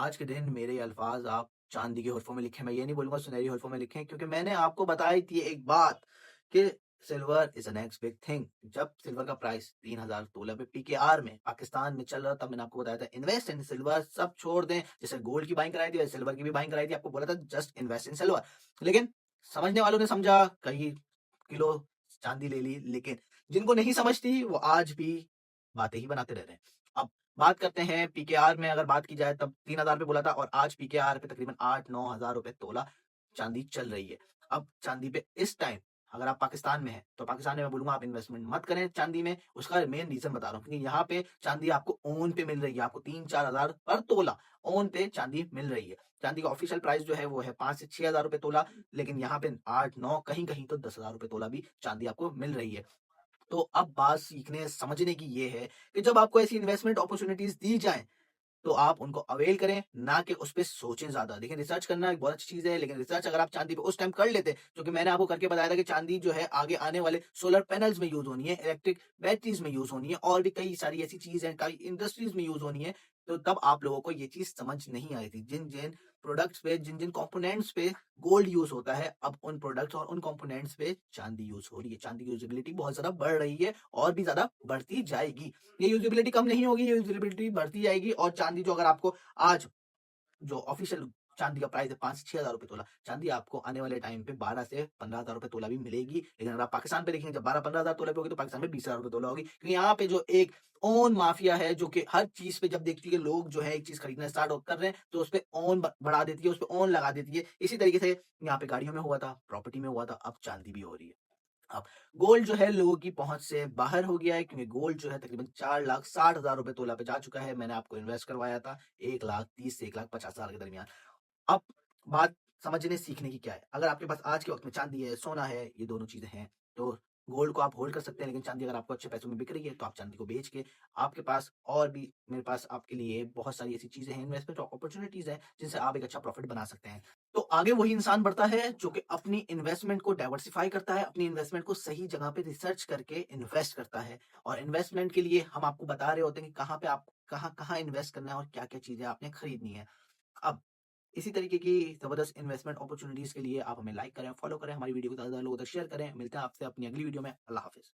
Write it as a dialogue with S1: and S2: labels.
S1: आज के दिन मेरे अल्फाज़ आप चांदी के हरफ़ों में लिखें, मैं ये नहीं बोलूँगा सुनहरी हरफ़ों में लिखें क्योंकि मैंने आपको बताई थी एक बात कि silver is the next big thing. जब सिल्वर का प्राइस 3000 तोला पे पीकेआर में पाकिस्तान में चल रहा था, मैंने आपको बताया था इन्वेस्ट इन सिल्वर, सब छोड़ दें। जैसे गोल्ड की बाइंग कराई थी, वैसे सिल्वर की भी बाइंग कराई थी। आपको बोला था जस्ट इन्वेस्ट इन सिल्वर। लेकिन समझने वालों ने समझा, कई किलो चांदी ले ली, लेकिन जिनको नहीं समझती वो आज भी बातें ही बनाते रह रहे हैं। अब बात करते हैं पीकेआर में, अगर बात की जाए तब 3000 पे बोला था और आज पीकेआर पे तकरीबन 8-9 हज़ार रुपए तोला चांदी चल रही है। अब चांदी पे इस टाइम अगर आप पाकिस्तान में हैं, तो पाकिस्तान में मैं बोलूँगा आप इन्वेस्टमेंट मत करें चांदी में। उसका मेन रीज़न बता रहा हूँ क्योंकि यहाँ पे चांदी आपको ओन पे मिल रही है, आपको 3-4 हज़ार पर तोला ओन पे चांदी मिल रही है। चांदी का ऑफिशियल प्राइस जो है वो है 5 से 6 हज़ार रुपए तोला, लेकिन यहाँ पे 8-9 कहीं-कहीं तो 10 हज़ार रुपए तोला भी चांदी आपको मिल रही है। तो अब बात सीखने समझने की ये है कि जब आपको ऐसी इन्वेस्टमेंट अपॉर्चुनिटीज दी जाएँ, तो आप उनको अवेल करें, ना कि उस पे सोचें ज़्यादा। देखिए रिसर्च करना एक बहुत अच्छी चीज़ है, लेकिन रिसर्च अगर आप चाँदी पे उस टाइम कर लेते, जो कि मैंने आपको करके बताया था कि चाँदी जो है आगे आने वाले सोलर पैनल्स में यूज़ होनी है, इलेक्ट्रिक बैटरीज़ में यूज़ होनी है और भी कई सारी ऐसी चीज़ हैं, कई इंडस्ट्रीज़ में यूज़ होनी है, तो तब आप लोगों को ये चीज़ समझ नहीं आई थी। जिन-जिन प्रोडक्ट्स पे, जिन-जिन कंपोनेंट्स पे गोल्ड यूज़ होता है, अब उन प्रोडक्ट्स और उन कंपोनेंट्स पे चाँदी यूज़ हो रही है। चाँदी की यूज़ेबिलिटी बहुत ज़्यादा बढ़ रही है और भी ज़्यादा बढ़ती जाएगी। ये यूज़ेबिलिटी कम नहीं होगी, ये यूज़ेबिलिटी बढ़ती जाएगी और चाँदी जो अगर आपको आज जो ऑफिशियल चांदी का प्राइस है 5 से 6 हज़ार रुपए तोला। चांदी आपको आने वाले टाइम पे 12 से 15 हज़ार रुपए तोला भी मिलेगी। लेकिन अगर आप पाकिस्तान पे देखेंगे जब 12-15 हज़ार तोला पे होगी तो पाकिस्तान में 20 हज़ार रुपए तोला होगी। क्योंकि यहाँ पे जो एक ओन माफिया है जो कि हर चीज़ पे जब देखती है कि लोग जो है एक चीज़ खरीदना स्टार्ट कर रहे हैं तो उसपे ओन ब बढ़ा देती है, उसपे ओन लगा देती है। इसी तरीके से यहाँ पे गाड़ियों में हुआ था, प्रॉपर्टी में हुआ था, अब चांदी भी हो रही है। अब गोल्ड जो है लोगों की पहुँच से बाहर हो गया है क्योंकि गोल्ड जो है तकरीबन 4,60,000 रुपए तोला पे जा चुका है। मैंने आपको इन्वेस्ट करवाया था 1,30,000 से 1,50,000 के दरमियान। अब बात समझने सीखने की क्या है? अगर आपके पास आज के वक़्त में चाँदी है, सोना है, ये दोनों चीज़ें हैं, तो गोल्ड को आप होल्ड कर सकते हैं, लेकिन चाँदी अगर आपको अच्छे पैसों में बिक रही है, तो आप चाँदी को बेच के आपके पास और भी मेरे पास आपके लिए बहुत सारी ऐसी चीज़ें हैं, इन्वेस्टमेंट अपॉर्च्युनिटीज़ हैं, जिनसे आप एक अच्छा प्रॉफ़िट बना सकते हैं। तो आगे वही इंसान बढ़ता है, जो कि अपनी इन्वेस्टमेंट को डाइवर्सिफ़ाई करता है, अपनी इन्वेस्टमेंट को सही जगह पे रिसर्च करके इन्वेस्ट करता है और इन्वेस्टमेंट के लिए हम आपको बता रहे होते हैं कि कहाँ पे आप कहाँ-कहाँ इन्वेस्ट करना है और क्या-क्या चीज़ें आपने खरीदनी है। अब इसी तरीके की ज़बरदस्त इन्वेस्टमेंट अपॉर्च्युनिटीज़ के लिए आप हमें लाइक करें, फॉलो करें, हमारी वीडियो को ज़्यादा से ज़्यादा लोगों तक शेयर करें। मिलते हैं आपसे अपनी अगली वीडियो में। अल्लाह हाफ़िज़।